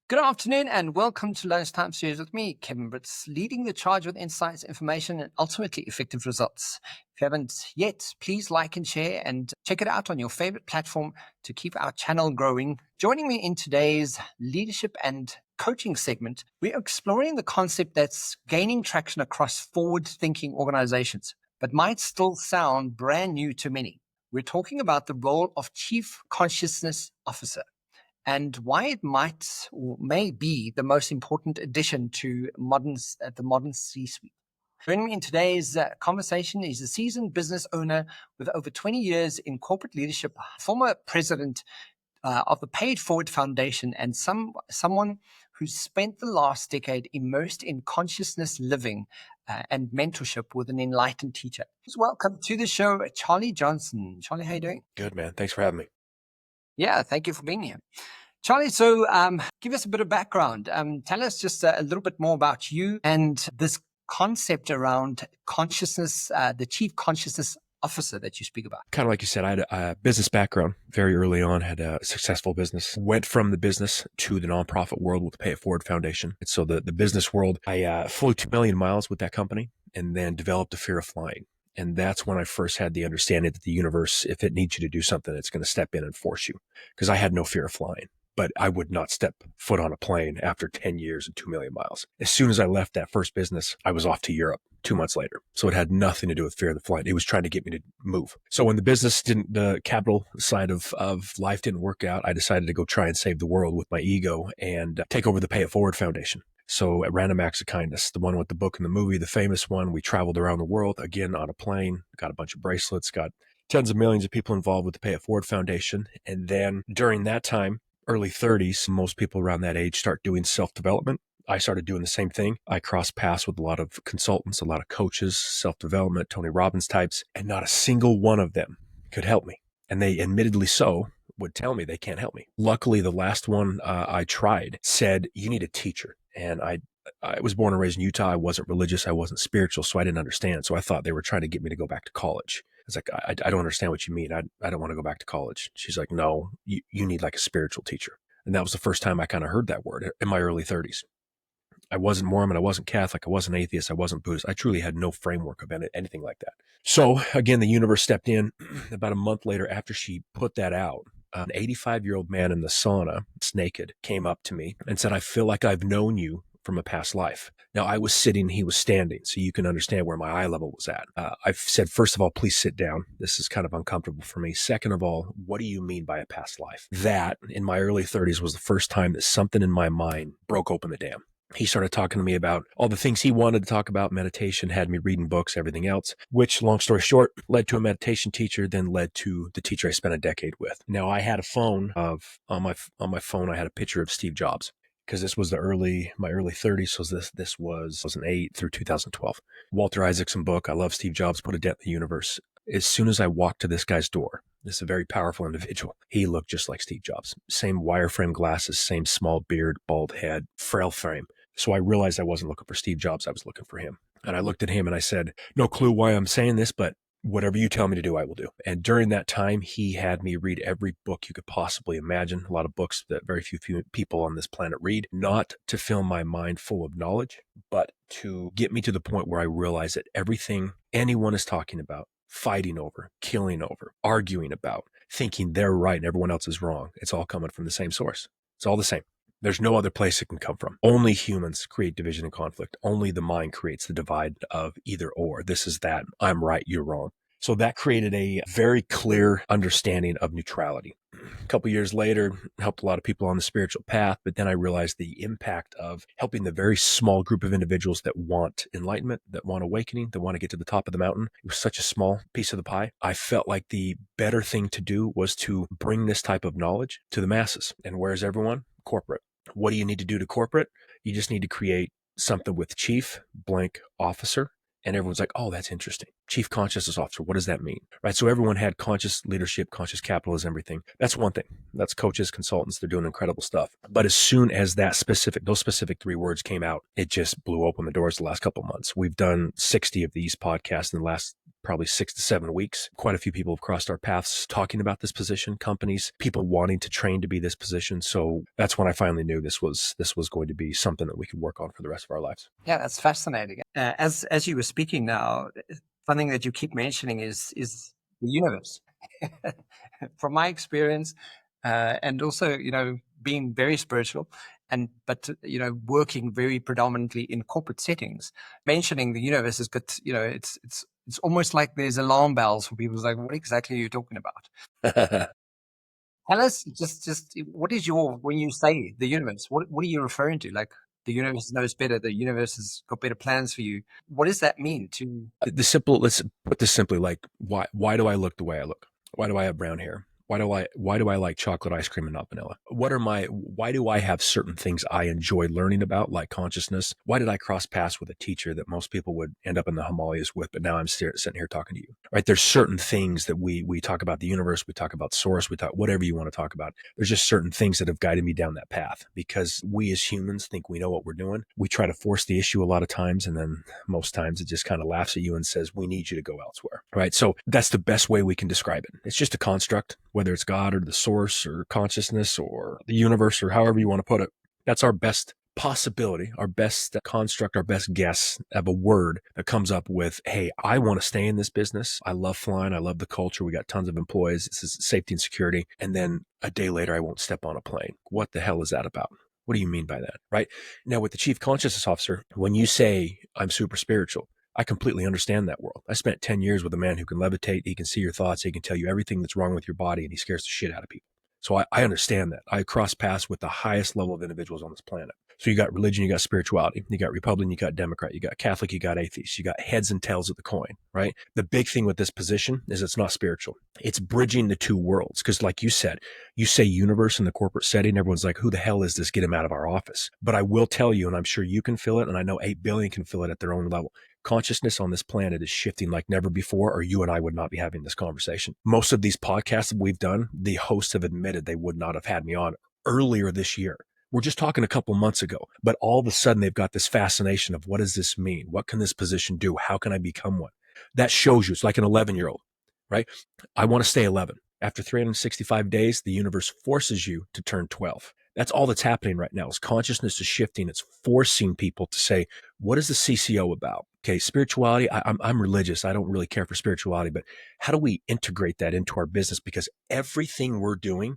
Good afternoon and welcome to Lunchtime Series with me, Kevin Britz, leading the charge with insights, information, and ultimately effective results. If you haven't yet, please like and share and check it out on your favorite platform to keep our channel growing. Joining me in today's leadership and coaching segment, we're exploring the concept that's gaining traction across forward-thinking organizations, but might still sound brand new to many. We're talking about the role of Chief Consciousness Officer and why it might or may be the most important addition to the modern C-suite. Joining me in today's conversation is a seasoned business owner with over 20 years in corporate leadership, former president of the Paid Forward Foundation, and someone who's spent the last decade immersed in consciousness living and mentorship with an enlightened teacher. Welcome to the show, Charley Johnson. Charley, how you doing? Good, man. Thanks for having me. Yeah, thank you for being here. Charley, so give us a bit of background. Tell us just a little bit more about you and this concept around consciousness, the Chief Consciousness Officer that you speak about. Kind of like you said, I had a business background very early on, had a successful business, went from the business to the nonprofit world with the Pay It Forward Foundation. And so the business world, I flew 2 million miles with that company and then developed a fear of flying. And that's when I first had the understanding that the universe, if it needs you to do something, it's going to step in and force you, because I had no fear of flying. But I would not step foot on a plane after 10 years and 2 million miles. As soon as I left that first business, I was off to Europe 2 months later. So it had nothing to do with fear of the flight. It was trying to get me to move. So when the business the capital side of life didn't work out, I decided to go try and save the world with my ego and take over the Pay It Forward Foundation. So at Random Acts of Kindness, the one with the book and the movie, the famous one, we traveled around the world, again, on a plane, got a bunch of bracelets, got tens of millions of people involved with the Pay It Forward Foundation. And then during that time, early 30s, most people around that age start doing self-development. I started doing the same thing. I crossed paths with a lot of consultants, a lot of coaches, self-development, Tony Robbins types, and not a single one of them could help me. And they admittedly so would tell me they can't help me. Luckily, the last one I tried said, you need a teacher. And I was born and raised in Utah. I wasn't religious. I wasn't spiritual. So I didn't understand. So I thought they were trying to get me to go back to college. I was like, I don't understand what you mean. I don't want to go back to college. She's like, no, you need like a spiritual teacher. And that was the first time I kind of heard that word in my early 30s. I wasn't Mormon. I wasn't Catholic. I wasn't atheist. I wasn't Buddhist. I truly had no framework of anything like that. So again, the universe stepped in. About a month later, after she put that out, an 85-year-old man in the sauna, naked, came up to me and said, I feel like I've known you from a past life. Now, I was sitting, he was standing, so you can understand where my eye level was at. I said, first of all, please sit down. This is kind of uncomfortable for me. Second of all, what do you mean by a past life? That, in my early 30s, was the first time that something in my mind broke open the dam. He started talking to me about all the things he wanted to talk about, meditation, had me reading books, everything else, which, long story short, led to a meditation teacher, then led to the teacher I spent a decade with. Now, I had a phone on my phone, I had a picture of Steve Jobs, because this was my early 30s. So this was 2008 through 2012. Walter Isaacson book. I love Steve Jobs, Put a Dent in the Universe. As soon as I walked to this guy's door, this is a very powerful individual. He looked just like Steve Jobs. Same wireframe glasses, same small beard, bald head, frail frame. So I realized I wasn't looking for Steve Jobs. I was looking for him. And I looked at him and I said, no clue why I'm saying this, but whatever you tell me to do, I will do. And during that time, he had me read every book you could possibly imagine. A lot of books that very few people on this planet read, not to fill my mind full of knowledge, but to get me to the point where I realize that everything anyone is talking about, fighting over, killing over, arguing about, thinking they're right and everyone else is wrong, it's all coming from the same source. It's all the same. There's no other place it can come from. Only humans create division and conflict. Only the mind creates the divide of either or. This is that. I'm right, you're wrong. So that created a very clear understanding of neutrality. A couple years later, helped a lot of people on the spiritual path, but then I realized the impact of helping the very small group of individuals that want enlightenment, that want awakening, that want to get to the top of the mountain. It was such a small piece of the pie. I felt like the better thing to do was to bring this type of knowledge to the masses. And where's everyone? Corporate. What do you need to do to corporate? You just need to create something with chief blank officer. And everyone's like, oh, that's interesting. Chief Consciousness Officer, what does that mean? Right? So everyone had conscious leadership, conscious capitalism, everything. That's one thing. That's coaches, consultants. They're doing incredible stuff. But as soon as those specific 3 words came out, it just blew open the doors the last couple of months. We've done 60 of these podcasts in the last probably 6 to 7 weeks. Quite a few people have crossed our paths talking about this position, companies, people wanting to train to be this position. So that's when I finally knew this was going to be something that we could work on for the rest of our lives. Yeah, that's fascinating. As you were speaking now, something that you keep mentioning is the universe. From my experience, and also, being very spiritual, but working very predominantly in corporate settings, mentioning the universe is, but it's almost like there's alarm bells for people. It's like, what exactly are you talking about? Tell us just what is when you say the universe, what are you referring to? Like, the universe knows better. The universe has got better plans for you. What does that mean to? Let's put this simply, like, why do I look the way I look? Why do I have brown hair? Why do I like chocolate ice cream and not vanilla? Why do I have certain things I enjoy learning about, like consciousness? Why did I cross paths with a teacher that most people would end up in the Himalayas with, but now I'm sitting here talking to you, right? There's certain things that we talk about the universe, we talk about source, we talk whatever you want to talk about. There's just certain things that have guided me down that path because we as humans think we know what we're doing. We try to force the issue a lot of times, and then most times it just kind of laughs at you and says, we need you to go elsewhere, right? So that's the best way we can describe it. It's just a construct, whether it's God or the source or consciousness or the universe or however you want to put it. That's our best possibility, our best construct, our best guess of a word that comes up with, hey, I want to stay in this business. I love flying. I love the culture. We got tons of employees. This is safety and security. And then a day later, I won't step on a plane. What the hell is that about? What do you mean by that? Right? Now, with the chief consciousness officer, when you say I'm super spiritual, I completely understand that world. I spent 10 years with a man who can levitate. He can see your thoughts. He can tell you everything that's wrong with your body, and he scares the shit out of people. So I understand that. I cross paths with the highest level of individuals on this planet. So you got religion, you got spirituality, you got Republican, you got Democrat, you got Catholic, you got atheist, you got heads and tails of the coin, right? The big thing with this position is it's not spiritual. It's bridging the two worlds. Because like you said, you say universe in the corporate setting, everyone's like, who the hell is this? Get him out of our office. But I will tell you, and I'm sure you can feel it, and I know 8 billion can feel it at their own level. Consciousness on this planet is shifting like never before, or you and I would not be having this conversation. Most of these podcasts that we've done, the hosts have admitted they would not have had me on earlier this year. We're just talking a couple months ago, but all of a sudden they've got this fascination of what does this mean? What can this position do? How can I become one? That shows you it's like an 11-year-old, right? I want to stay 11. After 365 days, the universe forces you to turn 12. That's all that's happening right now is consciousness is shifting. It's forcing people to say, what is the CCO about? Okay, spirituality, I'm religious. I don't really care for spirituality, but how do we integrate that into our business? Because everything we're doing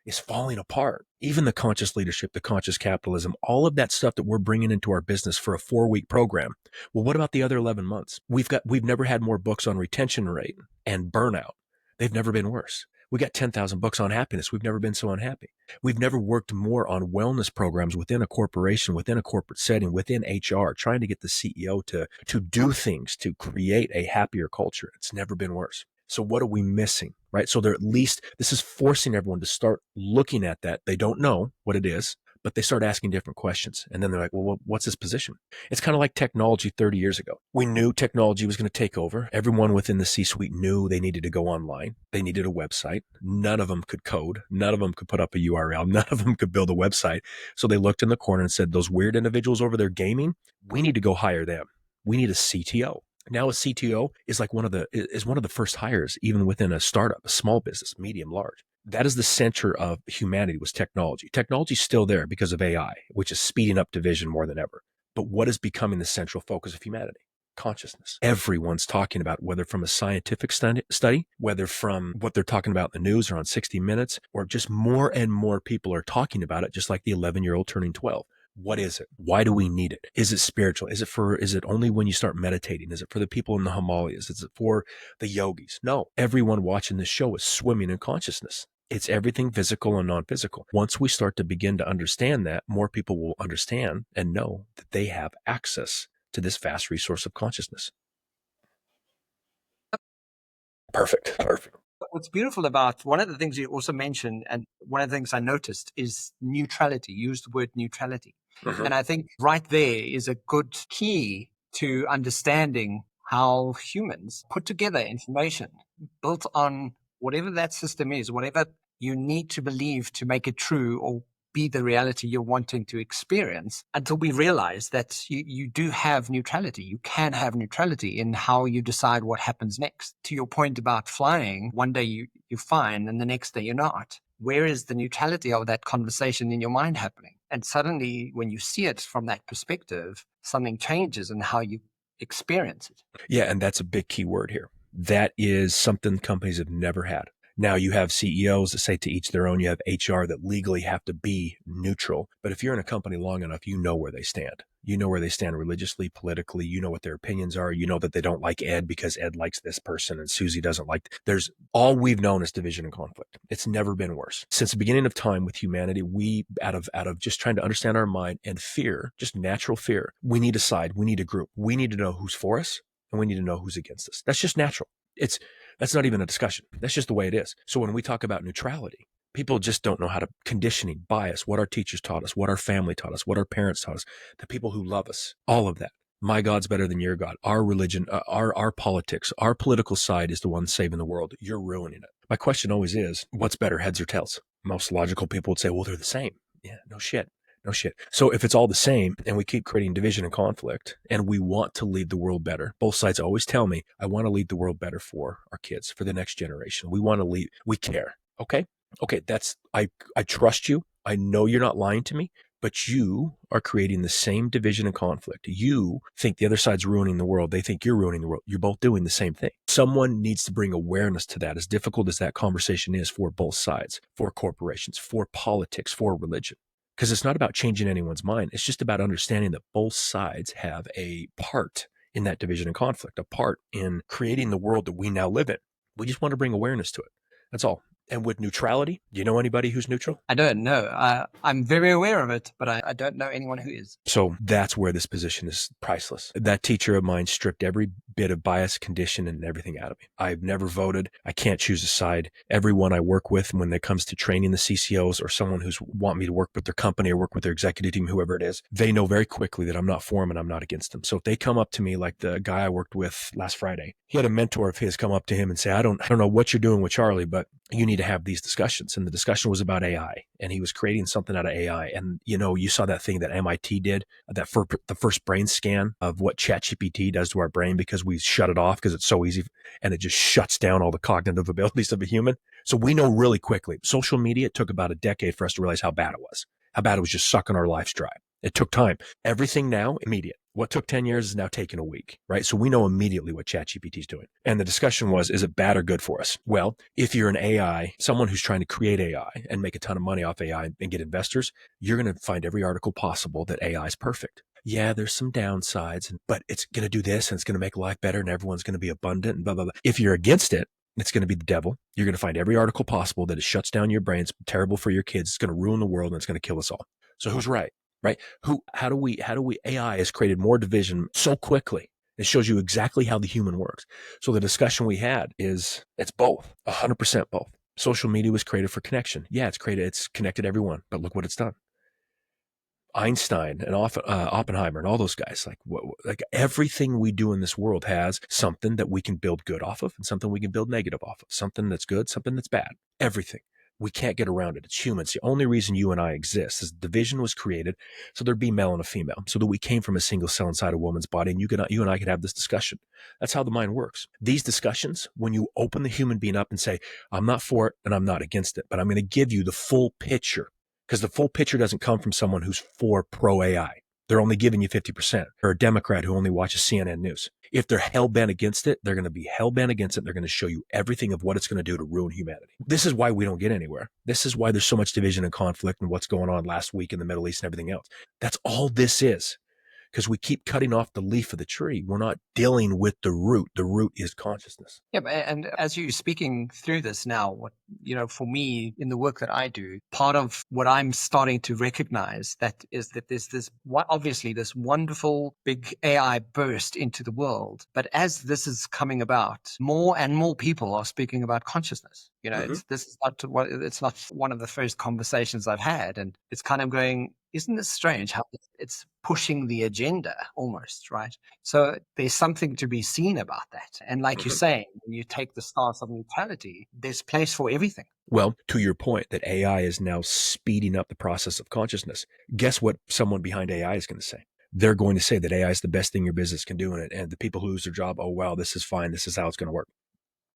is falling apart. Even the conscious leadership, the conscious capitalism, all of that stuff that we're bringing into our business for a 4-week program. Well, what about the other 11 months? We've never had more books on retention rate and burnout. They've never been worse. We got 10,000 books on happiness. We've never been so unhappy. We've never worked more on wellness programs within a corporation, within a corporate setting, within HR, trying to get the CEO to do things to create a happier culture. It's never been worse. So what are we missing, right? So they're at least, this is forcing everyone to start looking at that. They don't know what it is, but they start asking different questions. And then they're like, well, what's this position? It's kind of like technology 30 years ago. We knew technology was going to take over. Everyone within the C-suite knew they needed to go online. They needed a website. None of them could code. None of them could put up a URL. None of them could build a website. So they looked in the corner and said, those weird individuals over there gaming, we need to go hire them. We need a CTO. Now a CTO is like one of the first hires, even within a startup, a small business, medium, large. That is the center of humanity was technology. Technology is still there because of AI, which is speeding up division more than ever. But what is becoming the central focus of humanity? Consciousness. Everyone's talking about, whether from a scientific study, whether from what they're talking about in the news or on 60 Minutes, or just more and more people are talking about it, just like the 11-year-old turning 12. What is it? Why do we need it? Is it spiritual? Is it only when you start meditating? Is it for the people in the Himalayas? Is it for the yogis? No. Everyone watching this show is swimming in consciousness. It's everything physical and non-physical. Once we start to begin to understand that, more people will understand and know that they have access to this vast resource of consciousness. Perfect. What's beautiful about one of the things you also mentioned, and one of the things I noticed, is neutrality. You used the word neutrality. Mm-hmm. And I think right there is a good key to understanding how humans put together information built on whatever that system is, whatever you need to believe to make it true, or be the reality you're wanting to experience until we realize that you do have neutrality. You can have neutrality in how you decide what happens next. To your point about flying, one day you're fine and the next day you're not. Where is the neutrality of that conversation in your mind happening? And suddenly, when you see it from that perspective, something changes in how you experience it. Yeah, and that's a big key word here. That is something companies have never had. Now you have CEOs that say to each their own. You have HR that legally have to be neutral. But if you're in a company long enough, you know where they stand. You know where they stand religiously, politically. You know what their opinions are. You know that they don't like Ed because Ed likes this person and Susie doesn't like. There's all we've known is division and conflict. It's never been worse. Since the beginning of time with humanity, we out of just trying to understand our mind and fear, just natural fear, we need a side. We need a group. We need to know who's for us and we need to know who's against us. That's just natural. That's not even a discussion. That's just the way it is. So when we talk about neutrality, people just don't know how to conditioning, bias, what our teachers taught us, what our family taught us, what our parents taught us, the people who love us, all of that. My God's better than your God. Our religion, our politics, our political side is the one saving the world. You're ruining it. My question always is, what's better, heads or tails? Most logical people would say, well, they're the same. Yeah, no shit. No shit. So if it's all the same and we keep creating division and conflict and we want to leave the world better, both sides always tell me, I want to leave the world better for our kids, for the next generation. We want to leave. We care. Okay. I trust you. I know you're not lying to me, but you are creating the same division and conflict. You think the other side's ruining the world. They think you're ruining the world. You're both doing the same thing. Someone needs to bring awareness to that, as difficult as that conversation is for both sides, for corporations, for politics, for religion. Because it's not about changing anyone's mind. It's just about understanding that both sides have a part in that division and conflict, a part in creating the world that we now live in. We just want to bring awareness to it. That's all. And with neutrality, do you know anybody who's neutral? I don't know. I'm very aware of it, but I don't know anyone who is. So that's where this position is priceless. That teacher of mine stripped every bit of bias, condition, and everything out of me. I've never voted. I can't choose a side. Everyone I work with, when it comes to training the CCOs or someone who's want me to work with their company or work with their executive team, whoever it is, they know very quickly that I'm not for them and I'm not against them. So if they come up to me, like the guy I worked with last Friday, he had a mentor of his come up to him and say, I don't know what you're doing with Charley, but you need to have these discussions. And the discussion was about AI, and he was creating something out of AI. And, you saw that thing that MIT did, the first brain scan of what ChatGPT does to our brain because we shut it off because it's so easy and it just shuts down all the cognitive abilities of a human. So we know really quickly. Social media, it took about a decade for us to realize how bad it was just sucking our lives dry. It took time. Everything now, immediate. What took 10 years is now taking a week, right? So we know immediately what ChatGPT is doing. And the discussion was, is it bad or good for us? Well, if you're an AI, someone who's trying to create AI and make a ton of money off AI and get investors, you're going to find every article possible that AI is perfect. Yeah, there's some downsides, but it's going to do this and it's going to make life better and everyone's going to be abundant and blah, blah, blah. If you're against it, it's going to be the devil. You're going to find every article possible that it shuts down your brain. It's terrible for your kids. It's going to ruin the world and it's going to kill us all. So who's right? Right? How do we, AI has created more division so quickly. It shows you exactly how the human works. So the discussion we had is it's both, 100% both. Social media was created for connection. Yeah, it's connected everyone, but look what it's done. Einstein and Oppenheimer and all those guys, like everything we do in this world has something that we can build good off of and something we can build negative off of, something that's good, something that's bad, everything. We can't get around it. It's humans. The only reason you and I exist is division was created so there'd be male and a female, so that we came from a single cell inside a woman's body, and you and I could have this discussion. That's how the mind works. These discussions, when you open the human being up and say, I'm not for it and I'm not against it, but I'm going to give you the full picture, because the full picture doesn't come from someone who's for pro AI. They're only giving you 50%, or a Democrat who only watches CNN news. If they're hell-bent against it, they're going to be hell-bent against it. They're going to show you everything of what it's going to do to ruin humanity. This is why we don't get anywhere. This is why there's so much division and conflict and what's going on last week in the Middle East and everything else. That's all this is. Because we keep cutting off the leaf of the tree. We're not dealing with the root. The root is consciousnness. Yeah, and as you're speaking through this now, for me in the work that I do, part of what I'm starting to recognize that is that there's obviously this wonderful big AI burst into the world. But as this is coming about, more and more people are speaking about consciousness. Mhm. It's not one of the first conversations I've had, and it's kind of going, isn't this strange how it's pushing the agenda almost, right? So there's something to be seen about that. And like you're Mhm. saying, when you take the stance of neutrality, there's place for everything. Well, to your point that AI is now speeding up the process of consciousness, guess what someone behind AI is going to say? They're going to say that AI is the best thing your business can do in it. And the people who lose their job, oh, well, this is fine. This is how it's going to work.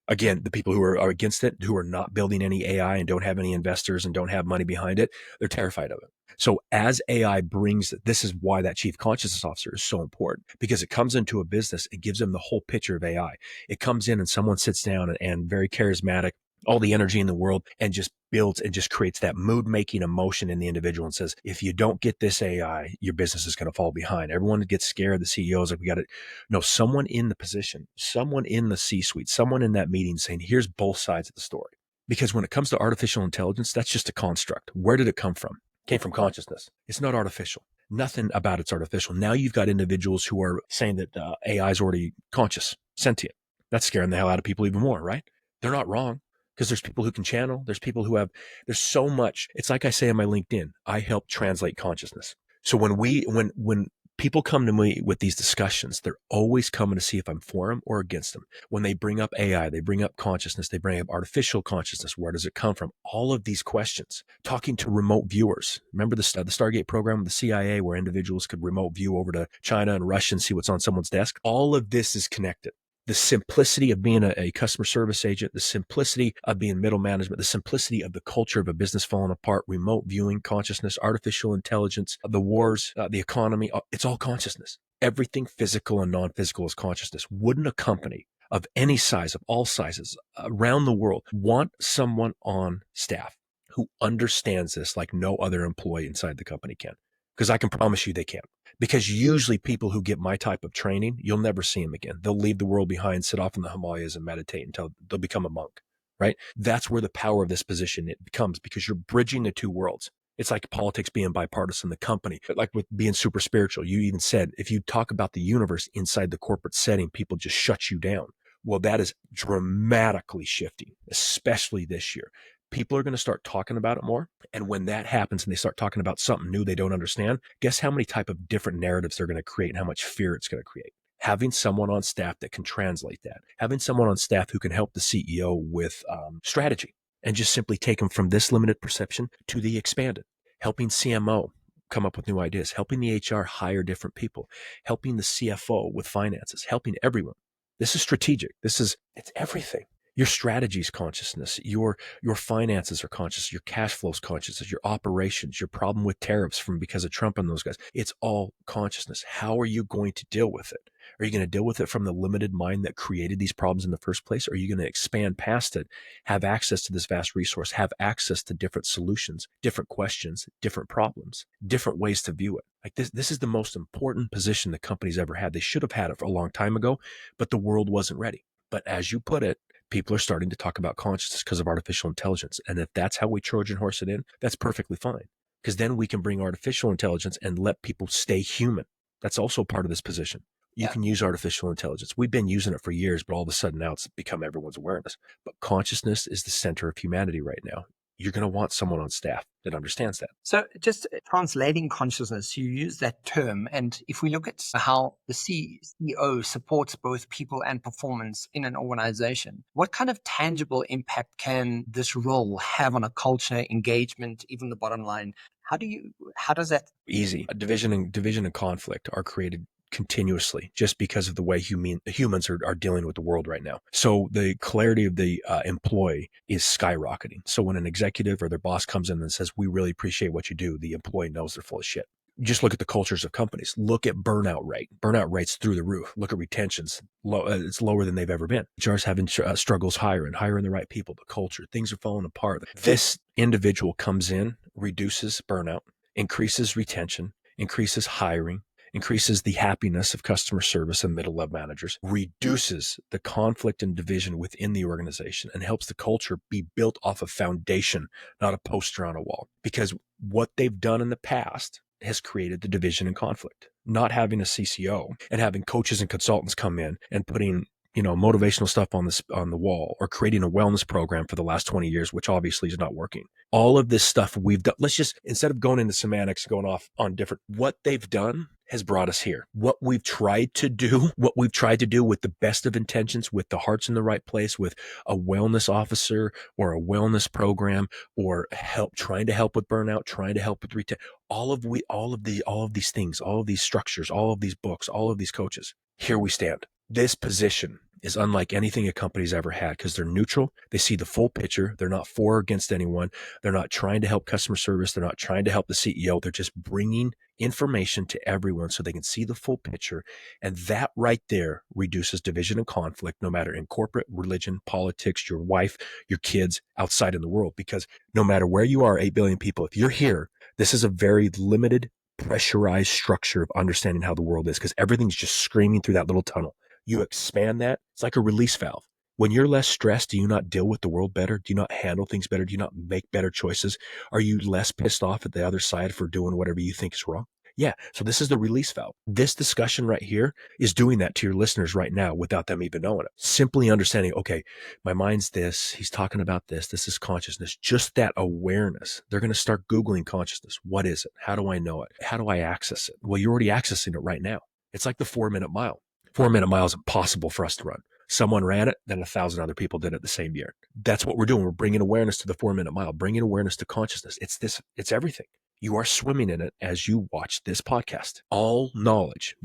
Again, the people who are against it, who are not building any AI and don't have any investors and don't have money behind it, they're terrified of it. So as AI brings, this is why that chief consciousness officer is so important, because it comes into a business, it gives them the whole picture of AI. It comes in and someone sits down and very charismatic, all the energy in the world, and just builds and just creates that mood making emotion in the individual and says, if you don't get this AI, your business is going to fall behind. Everyone gets scared. The CEOs like, we got to know someone in the position, someone in the C-suite, someone in that meeting saying, here's both sides of the story. Because when it comes to artificial intelligence, that's just a construct. Where did it come from? It came from consciousness. It's not artificial. Nothing about it's artificial. Now you've got individuals who are saying that AI is already conscious, sentient. That's scaring the hell out of people even more, right? They're not wrong, because there's people who can channel. There's people who have, there's so much. It's like I say on my LinkedIn, I help translate consciousness. So when people come to me with these discussions, they're always coming to see if I'm for them or against them. When they bring up AI, they bring up consciousness, they bring up artificial consciousness. Where does it come from? All of these questions. Talking to remote viewers. Remember the Stargate program with the CIA where individuals could remote view over to China and Russia and see what's on someone's desk? All of this is connected. The simplicity of being a customer service agent, the simplicity of being middle management, the simplicity of the culture of a business falling apart, remote viewing, consciousness, artificial intelligence, the wars, the economy, it's all consciousness. Everything physical and non-physical is consciousness. Wouldn't a company of any size, of all sizes around the world, want someone on staff who understands this like no other employee inside the company can? Because I can promise you they can't. Because usually people who get my type of training, you'll never see them again. They'll leave the world behind, sit off in the Himalayas and meditate until they'll become a monk, right? That's where the power of this position it becomes, because you're bridging the two worlds. It's like politics being bipartisan, the company, but like with being super spiritual. You even said, if you talk about the universe inside the corporate setting, people just shut you down. Well, that is dramatically shifting, especially this year. People are going to start talking about it more. And when that happens and they start talking about something new they don't understand, guess how many type of different narratives they're going to create and how much fear it's going to create. Having someone on staff that can translate that, having someone on staff who can help the CEO with strategy and just simply take them from this limited perception to the expanded, helping CMO come up with new ideas, helping the HR hire different people, helping the CFO with finances, helping everyone. This is strategic. It's everything. Your strategy is consciousness. Your finances are conscious. Your cash flow is consciousness. Your operations, your problem with tariffs from because of Trump and those guys. It's all consciousness. How are you going to deal with it? Are you going to deal with it from the limited mind that created these problems in the first place? Or are you going to expand past it, have access to this vast resource, have access to different solutions, different questions, different problems, different ways to view it? Like this is the most important position the company's ever had. They should have had it for a long time ago, but the world wasn't ready. But as you put it, people are starting to talk about consciousness because of artificial intelligence. And if that's how we Trojan horse it in, that's perfectly fine. Because then we can bring artificial intelligence and let people stay human. That's also part of this position. You can use artificial intelligence. We've been using it for years, but all of a sudden now it's become everyone's awareness. But consciousness is the center of humanity right now. You're going to want someone on staff that understands that. So just translating consciousness, you use that term. And if we look at how the CEO supports both people and performance in an organization, what kind of tangible impact can this role have on a culture, engagement, even the bottom line? How does that? Easy. A division and conflict are created continuously just because of the way humans are dealing with the world right now. So the clarity of the employee is skyrocketing. So when an executive or their boss comes in and says, we really appreciate what you do, the employee knows they're full of shit. Just look at the cultures of companies. Look at burnout rate. Burnout rates through the roof. Look at retentions. It's lower than they've ever been. HR's having struggles hiring the right people, the culture. Things are falling apart. This individual comes in, reduces burnout, increases retention, increases hiring, increases the happiness of customer service and middle level managers, reduces the conflict and division within the organization, and helps the culture be built off a foundation, not a poster on a wall. Because what they've done in the past has created the division and conflict. Not having a CCO and having coaches and consultants come in and putting motivational stuff on the wall, or creating a wellness program for the last 20 years, which obviously is not working. All of this stuff we've done, let's just, instead of going into semantics, going off on different, what they've done has brought us here. What we've tried to do with the best of intentions, with the hearts in the right place, with a wellness officer or a wellness program, or trying to help with burnout, trying to help with retail, all of these things, all of these structures, all of these books, all of these coaches. Here we stand. This position is unlike anything a company's ever had because they're neutral. They see the full picture. They're not for or against anyone. They're not trying to help customer service. They're not trying to help the CEO. They're just bringing information to everyone so they can see the full picture. And that right there reduces division and conflict, no matter in corporate, religion, politics, your wife, your kids, outside in the world. Because no matter where you are, 8 billion people, if you're here, this is a very limited, pressurized structure of understanding how the world is, because everything's just screaming through that little tunnel. You expand that, it's like a release valve. When you're less stressed, do you not deal with the world better? Do you not handle things better? Do you not make better choices? Are you less pissed off at the other side for doing whatever you think is wrong? Yeah, so this is the release valve. This discussion right here is doing that to your listeners right now without them even knowing it. Simply understanding, okay, my mind's this, he's talking about this is consciousness. Just that awareness. They're going to start Googling consciousness. What is it? How do I know it? How do I access it? Well, you're already accessing it right now. It's like the 4-minute mile. 4-minute mile is impossible for us to run. Someone ran it, then 1,000 other people did it the same year. That's what we're doing. We're bringing awareness to the 4-minute mile, bringing awareness to consciousness. It's everything. You are swimming in it as you watch this podcast. All knowledge,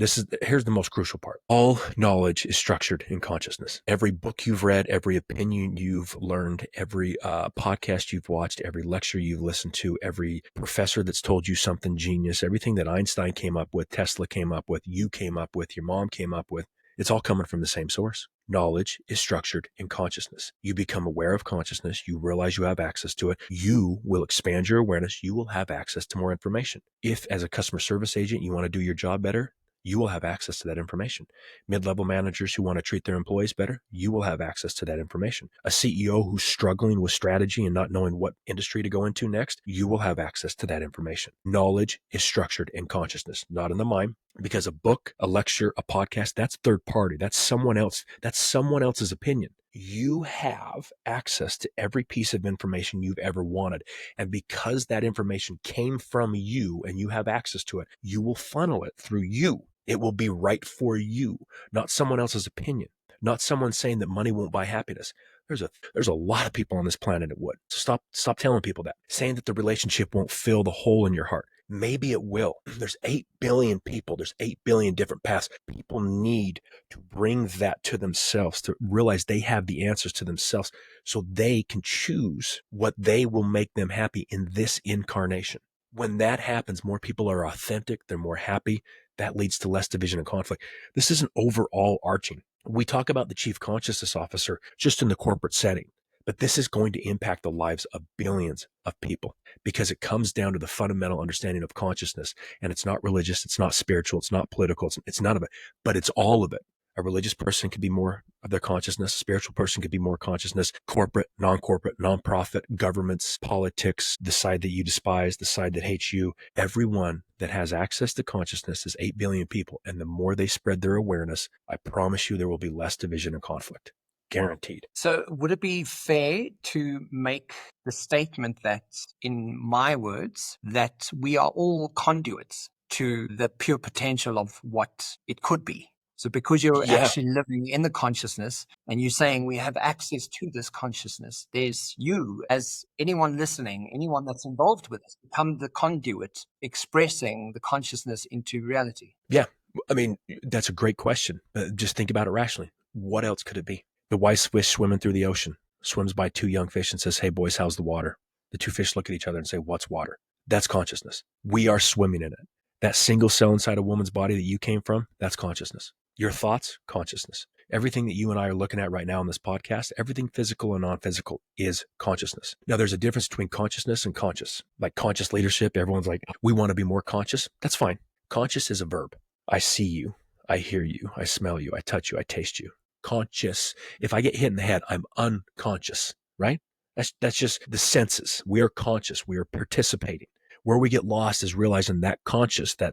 here's the most crucial part. All knowledge is structured in consciousness. Every book you've read, every opinion you've learned, every podcast you've watched, every lecture you've listened to, every professor that's told you something genius, everything that Einstein came up with, Tesla came up with, you came up with, your mom came up with, it's all coming from the same source. Knowledge is structured in consciousness. You become aware of consciousness. You realize you have access to it. You will expand your awareness. You will have access to more information. If, as a customer service agent, you want to do your job better, you will have access to that information. Mid-level managers who want to treat their employees better, you will have access to that information. A CEO who's struggling with strategy and not knowing what industry to go into next, you will have access to that information. Knowledge is structured in consciousness, not in the mind, because a book, a lecture, a podcast, that's third party. That's someone else. That's someone else's opinion. You have access to every piece of information you've ever wanted. And because that information came from you and you have access to it, you will funnel it through you. It will be right for you, not someone else's opinion, not someone saying that money won't buy happiness. There's a lot of people on this planet that would. So stop telling people that. Saying that the relationship won't fill the hole in your heart. Maybe it will. There's 8 billion people. There's 8 billion different paths. People need to bring that to themselves, to realize they have the answers to themselves so they can choose what they will make them happy in this incarnation. When that happens, more people are authentic. They're more happy. That leads to less division and conflict. This isn't overall arching. We talk about the chief consciousness officer just in the corporate setting, but this is going to impact the lives of billions of people because it comes down to the fundamental understanding of consciousness. And it's not religious. It's not spiritual. It's not political. It's none of it, but it's all of it. A religious person could be more of their consciousness. A spiritual person could be more consciousness. Corporate, non-corporate, non-profit, governments, politics, the side that you despise, the side that hates you. Everyone that has access to consciousness is 8 billion people. And the more they spread their awareness, I promise you there will be less division and conflict. Guaranteed. So would it be fair to make the statement that, in my words, that we are all conduits to the pure potential of what it could be? So because you're actually living in the consciousness and you're saying we have access to this consciousness, there's you as anyone listening, anyone that's involved with us, become the conduit expressing the consciousness into reality. Yeah. I mean, that's a great question. Just think about it rationally. What else could it be? The wise fish swimming through the ocean swims by 2 young fish and says, "Hey boys, how's the water?" The 2 fish look at each other and say, "What's water?" That's consciousness. We are swimming in it. That single cell inside a woman's body that you came from, that's consciousness. Your thoughts, consciousness. Everything that you and I are looking at right now on this podcast, everything physical and non-physical is consciousness. Now, there's a difference between consciousness and conscious. Like conscious leadership, everyone's like, we want to be more conscious. That's fine. Conscious is a verb. I see you. I hear you. I smell you. I touch you. I taste you. Conscious. If I get hit in the head, I'm unconscious, right? That's just the senses. We are conscious. We are participating. Where we get lost is realizing that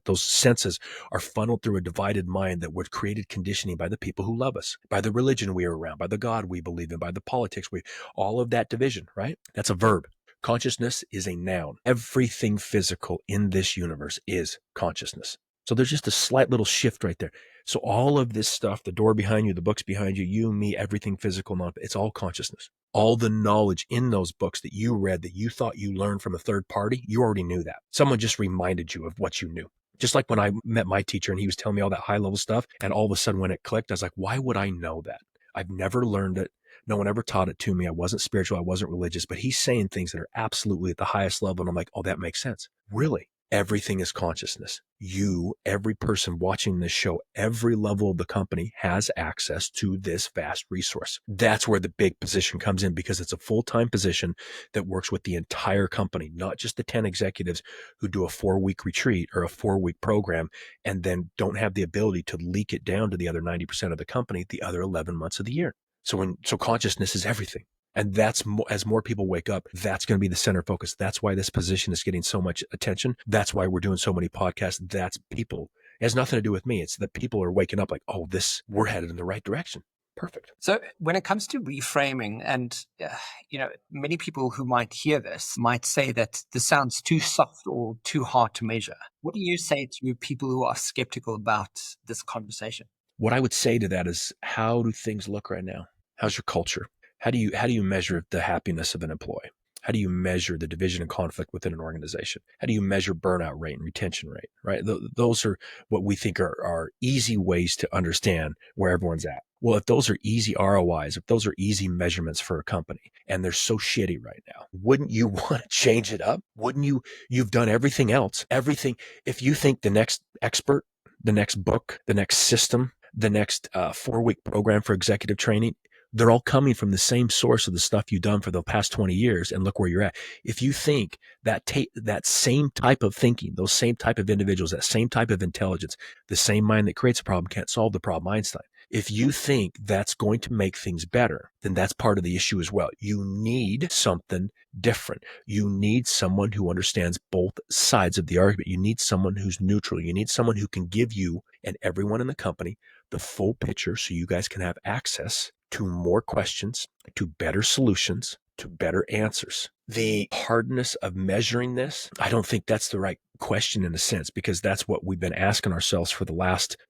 those senses are funneled through a divided mind that was created conditioning by the people who love us, by the religion we are around, by the God we believe in, by the politics all of that division, right? That's a verb. Consciousness is a noun. Everything physical in this universe is consciousness. So there's just a slight little shift right there. So all of this stuff, the door behind you, the books behind you, you, me, everything physical, it's all consciousness. All the knowledge in those books that you read that you thought you learned from a third party, you already knew that. Someone just reminded you of what you knew. Just like when I met my teacher and he was telling me all that high level stuff, and all of a sudden when it clicked, I was like, why would I know that? I've never learned it. No one ever taught it to me. I wasn't spiritual. I wasn't religious, but he's saying things that are absolutely at the highest level. And I'm like, oh, that makes sense. Really? Everything is consciousness. You, every person watching this show, every level of the company has access to this vast resource. That's where the big position comes in, because it's a full-time position that works with the entire company, not just the 10 executives who do a 4-week retreat or a 4-week program and then don't have the ability to leak it down to the other 90% of the company the other 11 months of the year. So consciousness is everything. And that's as more people wake up, that's going to be the center focus. That's why this position is getting so much attention. That's why we're doing so many podcasts. That's people. It has nothing to do with me. It's that people are waking up like, oh, we're headed in the right direction. Perfect. So when it comes to reframing, and many people who might hear this might say that this sounds too soft or too hard to measure. What do you say to people who are skeptical about this conversation? What I would say to that is, how do things look right now? How's your culture? How do you measure the happiness of an employee? How do you measure the division and conflict within an organization? How do you measure burnout rate and retention rate, right? Those are what we think are easy ways to understand where everyone's at. Well, if those are easy ROIs, if those are easy measurements for a company, and they're so shitty right now, wouldn't you want to change it up? Wouldn't you? You've done everything else. Everything. If you think the next expert, the next book, the next system, the next 4-week program for executive training, they're all coming from the same source of the stuff you've done for the past 20 years, and look where you're at. If you think that same type of thinking, those same type of individuals, that same type of intelligence, the same mind that creates a problem can't solve the problem, Einstein. If you think that's going to make things better, then that's part of the issue as well. You need something different. You need someone who understands both sides of the argument. You need someone who's neutral. You need someone who can give you and everyone in the company the full picture so you guys can have access to more questions, to better solutions, to better answers. The hardness of measuring this, I don't think that's the right question in a sense, because that's what we've been asking ourselves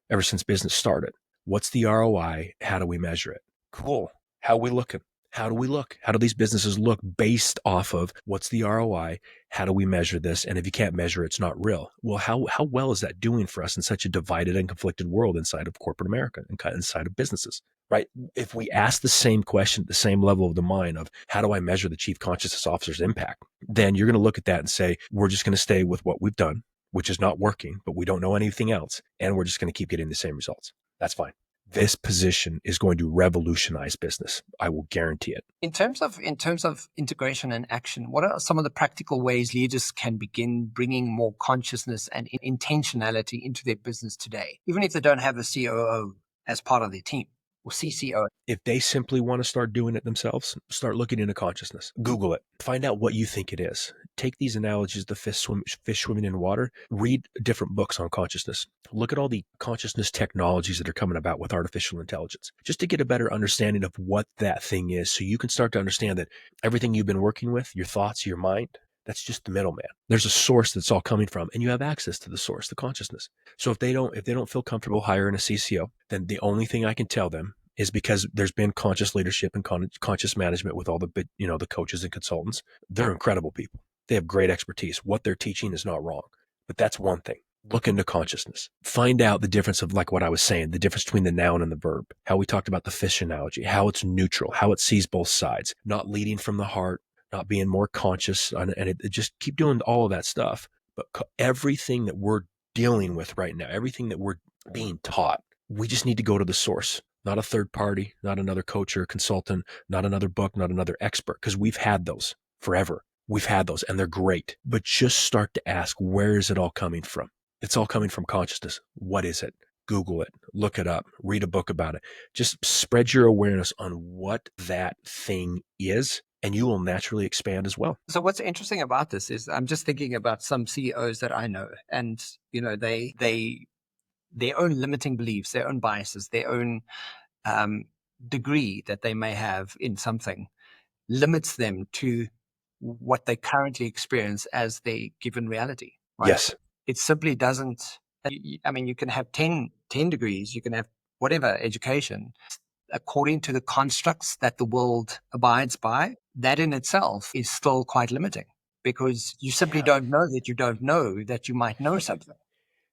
ever since business started. What's the ROI? How do we measure it? Cool. How are we looking? How do we look? How do these businesses look based off of what's the ROI? How do we measure this? And if you can't measure it, it's not real. Well, how well is that doing for us in such a divided and conflicted world inside of corporate America and inside of businesses, right? If we ask the same question at the same level of the mind of how do I measure the chief consciousness officer's impact, then you're going to look at that and say, we're just going to stay with what we've done, which is not working, but we don't know anything else. And we're just going to keep getting the same results. That's fine. This position is going to revolutionize business. I will guarantee it. In terms of integration and action, what are some of the practical ways leaders can begin bringing more consciousness and intentionality into their business today, even if they don't have a COO as part of their team or CCO? If they simply want to start doing it themselves, start looking into consciousness. Google it. Find out what you think it is. Take these analogies, the fish swimming in water. Read different books on consciousness. Look at all the consciousness technologies that are coming about with artificial intelligence, just to get a better understanding of what that thing is, so you can start to understand that everything you've been working with, your thoughts, your mind, that's just the middleman. There's a source that's all coming from, and you have access to the source, the consciousness. So if they don't feel comfortable hiring a CCO, then the only thing I can tell them is, because there's been conscious leadership and conscious management with all the coaches and consultants. They're incredible people. They have great expertise. What they're teaching is not wrong, but that's one thing. Look into consciousness. Find out the difference of, like what I was saying, the difference between the noun and the verb, how we talked about the fish analogy, how it's neutral, how it sees both sides, not leading from the heart, not being more conscious, and it just keep doing all of that stuff. But everything that we're dealing with right now, everything that we're being taught, we just need to go to the source, not a third party, not another coach or consultant, not another book, not another expert, because we've had those forever. We've had those and they're great, but just start to ask, where is it all coming from? It's all coming from consciousness. What is it? Google it, look it up, read a book about it. Just spread your awareness on what that thing is, and you will naturally expand as well. So what's interesting about this is I'm just thinking about some CEOs that I know, and their own limiting beliefs, their own biases, their own um, degree that they may have in something limits them to what they currently experience as their given reality. Right? Yes. It simply doesn't. I mean, you can have 10 degrees, you can have whatever education, according to the constructs that the world abides by. That in itself is still quite limiting, because you simply don't know that you don't know that you might know something.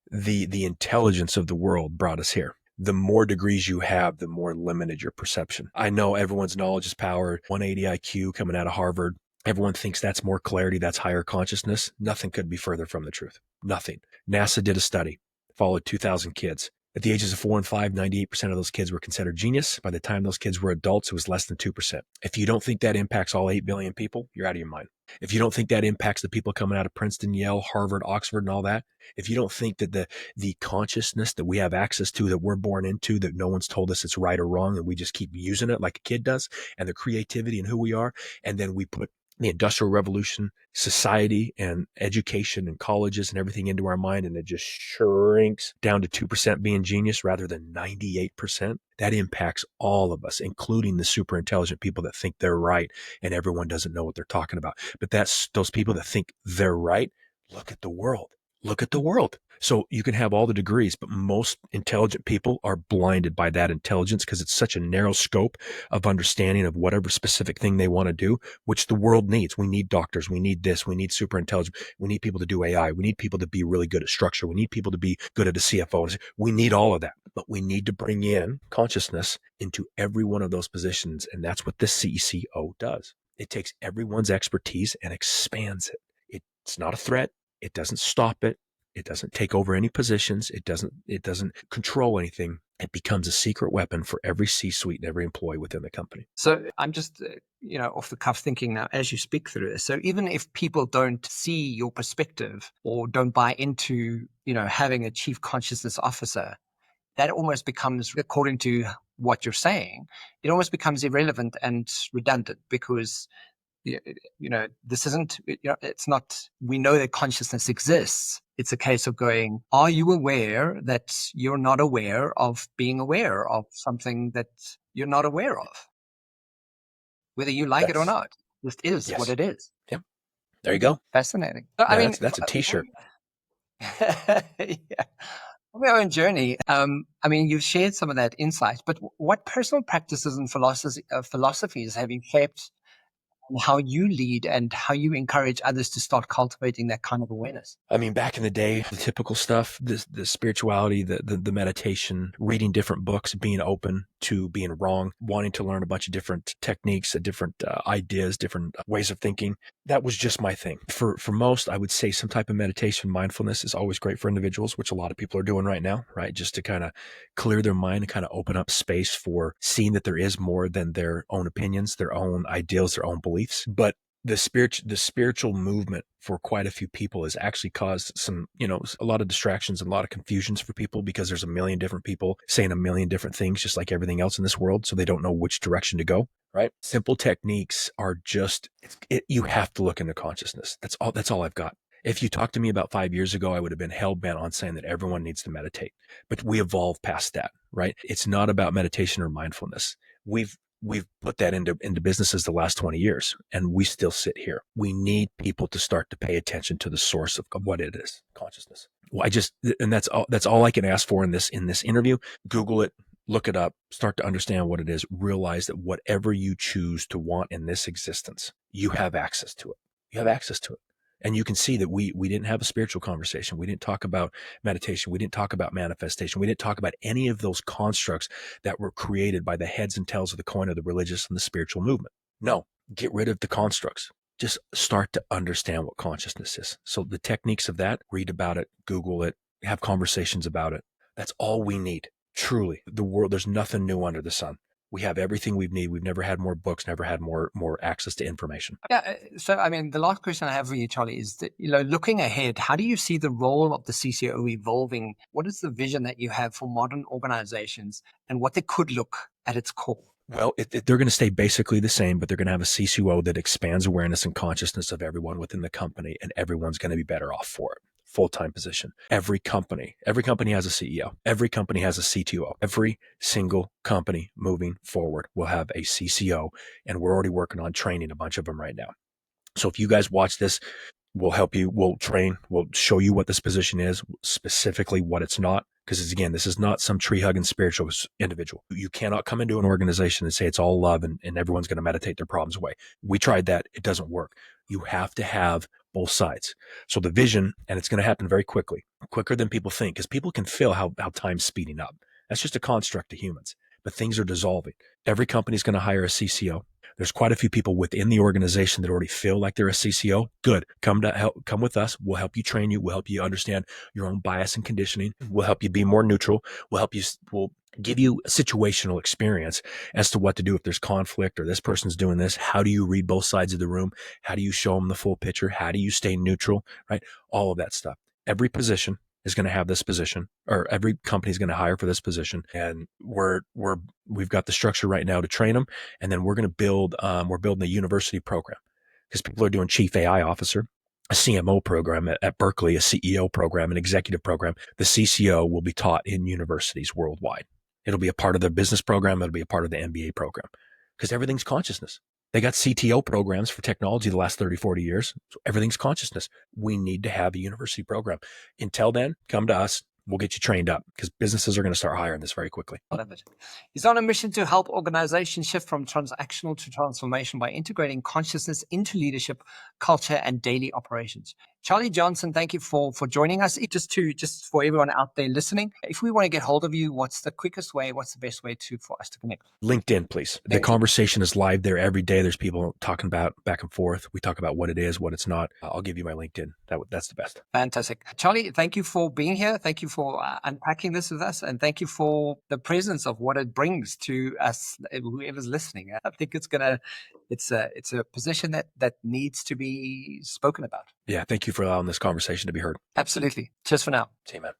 The intelligence of the world brought us here. The more degrees you have, the more limited your perception. I know everyone's knowledge is power, 180 IQ coming out of Harvard. Everyone thinks that's more clarity, that's higher consciousness. Nothing could be further from the truth. Nothing. NASA did a study, followed 2,000 kids. At the ages of 4 and 5, 98% of those kids were considered genius. By the time those kids were adults, it was less than 2%. If you don't think that impacts all 8 billion people, you're out of your mind. If you don't think that impacts the people coming out of Princeton, Yale, Harvard, Oxford, and all that, if you don't think that the consciousness that we have access to, that we're born into, that no one's told us it's right or wrong, and we just keep using it like a kid does, and the creativity and who we are, and then we put the Industrial Revolution, society and education and colleges and everything into our mind, and it just shrinks down to 2% being genius rather than 98%. That impacts all of us, including the super intelligent people that think they're right and everyone doesn't know what they're talking about. But that's those people that think they're right. Look at the world. Look at the world. So you can have all the degrees, but most intelligent people are blinded by that intelligence because it's such a narrow scope of understanding of whatever specific thing they want to do, which the world needs. We need doctors. We need this. We need super intelligent. We need people to do AI. We need people to be really good at structure. We need people to be good at a CFO. We need all of that, but we need to bring in consciousness into every one of those positions. And that's what the CCO does. It takes everyone's expertise and expands it. It's not a threat. It doesn't stop it. It doesn't take over any positions. It doesn't control anything. It becomes a secret weapon for every C-suite and every employee within the company. So I'm just, off the cuff thinking now as you speak through this. So even if people don't see your perspective or don't buy into, having a chief consciousness officer, that almost becomes, according to what you're saying, it almost becomes irrelevant and redundant, because this isn't, it's not, we know that consciousness exists. It's a case of going, are you aware that you're not aware of being aware of something that you're not aware of? Whether you like it or not, this is what it is. Yep. There you go. Fascinating. That's a t-shirt. Yeah. On my own journey, you've shared some of that insight, but what personal practices and philosophies have you shaped how you lead and how you encourage others to start cultivating that kind of awareness? Back in the day, the typical stuff, the spirituality, the meditation, reading different books, being open to being wrong, wanting to learn a bunch of different techniques, different ideas, different ways of thinking. That was just my thing. For most, I would say some type of meditation, mindfulness is always great for individuals, which a lot of people are doing right now, right? Just to kind of clear their mind and kind of open up space for seeing that there is more than their own opinions, their own ideals, their own beliefs. But the spiritual movement for quite a few people has actually caused some, a lot of distractions and a lot of confusions for people, because there's a million different people saying a million different things, just like everything else in this world. So they don't know which direction to go, right? Simple techniques are just, you have to look into consciousness. That's all I've got. If you talked to me about 5 years ago, I would have been hell bent on saying that everyone needs to meditate, but we evolved past that, right? It's not about meditation or mindfulness. We've put that into businesses the last 20 years, and we still sit here. We need people to start to pay attention to the source of what it is, consciousness. Well, that's all I can ask for in this interview. Google it, look it up, start to understand what it is, realize that whatever you choose to want in this existence, you have access to it. You have access to it. And you can see that we didn't have a spiritual conversation. We didn't talk about meditation. We didn't talk about manifestation. We didn't talk about any of those constructs that were created by the heads and tails of the coin of the religious and the spiritual movement. No, get rid of the constructs. Just start to understand what consciousness is. So the techniques of that, read about it, Google it, have conversations about it. That's all we need. Truly, the world, there's nothing new under the sun. We have everything we need. We've never had more books, never had more access to information. Yeah. So, the last question I have for you, Charley, is that, looking ahead, how do you see the role of the CCO evolving? What is the vision that you have for modern organizations and what they could look at its core? Well, they're going to stay basically the same, but they're going to have a CCO that expands awareness and consciousness of everyone within the company, and everyone's going to be better off for it. Full-time position. Every company has a CEO. Every company has a CTO. Every single company moving forward will have a CCO, and we're already working on training a bunch of them right now. So if you guys watch this, we'll help you. We'll train. We'll show you what this position is, specifically what it's not. Because again, this is not some tree hugging spiritual individual. You cannot come into an organization and say it's all love and everyone's going to meditate their problems away. We tried that. It doesn't work. You have to have both sides. So the vision, and it's going to happen very quickly, quicker than people think, because people can feel how time's speeding up. That's just a construct of humans, but things are dissolving. Every company's going to hire a CCO. There's quite a few people within the organization that already feel like they're a CCO. Good. Come with us. We'll help you train you. We'll help you understand your own bias and conditioning. We'll help you be more neutral. We'll give you a situational experience as to what to do if there's conflict or this person's doing this. How do you read both sides of the room? How do you show them the full picture? How do you stay neutral? Right? All of that stuff. Every position is going to have this position, or every company is going to hire for this position. And we've got the structure right now to train them. And then we're going to we're building a university program, because people are doing chief AI officer, a CMO program at Berkeley, a CEO program, an executive program. The CCO will be taught in universities worldwide. It'll be a part of their business program. It'll be a part of the MBA program, because everything's consciousness. They got CTO programs for technology the last 30, 40 years. So everything's consciousness. We need to have a university program. Until then, come to us. We'll get you trained up, because businesses are going to start hiring this very quickly. I love it. He's on a mission to help organizations shift from transactional to transformation by integrating consciousness into leadership, culture, and daily operations. Charley Johnson, thank you for joining us. Just for everyone out there listening, if we want to get hold of you, what's the quickest way? What's the best way for us to connect? LinkedIn, please. The conversation is live there every day. There's people talking about back and forth. We talk about what it is, what it's not. I'll give you my LinkedIn. That's the best. Fantastic. Charley, thank you for being here. Thank you for unpacking this with us. And thank you for the presence of what it brings to us, whoever's listening. I think it's a position that needs to be spoken about. Yeah. Thank you for allowing this conversation to be heard. Absolutely. Cheers for now. See you, man.